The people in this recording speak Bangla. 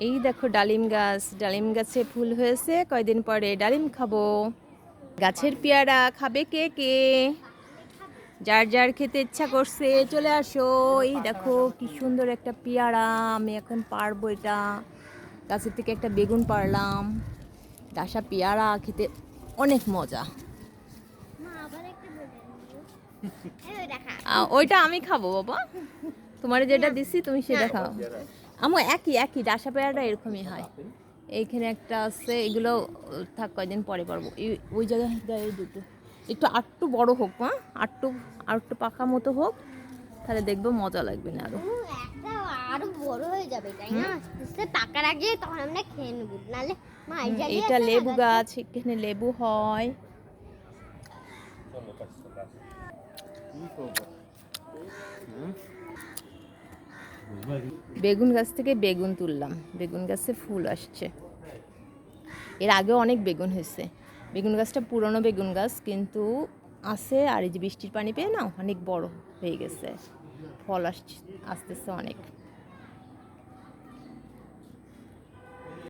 এই দেখো ডালিম গাছে ফুল হয়েছে, কয়দিন পরে ডালিম খাবো। গাছের পেয়ারা খাবে কে কে? যার যার খেতে ইচ্ছা করছে চলে আসো। এই দেখো কি সুন্দর একটা পেয়ারা, আমি এখন পারবো এটা। গাছের থেকে একটা বেগুন পারলাম। ডাসা পেয়ারা খেতে অনেক মজা। ওইটা আমি খাবো বাবা, তোমার যেটা দিছি তুমি সেটা খাও। আমার একই একই ডাসা পেয়ারাটা এরকমই হয়। এইখানে একটা আছে, এগুলো থাক কয়দিন পরে পারবো। ওই জায়গায় দেয় দুটো, একটু আটটু বড় হোক, আর একটু পাকা মতো হোক, তাহলে দেখবো মজা লাগবে না আরো। আরো বড় হয়ে যাবে তাই না? পাকার আগে তখন আমরা খেয়ে নেবো, নাহলে এটা লেবু গাছ, এখানে লেবু হয়। বেগুন গাছ থেকে বেগুন তুললাম, বেগুন গাছে ফুল আসছে। এর আগেও অনেক বেগুন হয়েছে। বেগুন গাছটা পুরনো বেগুন গাছ, কিন্তু আছে। আর এই যে বৃষ্টির পানি পেয়ে না অনেক বড় হয়ে গেছে, ফল আসছে, আসতেছে অনেক।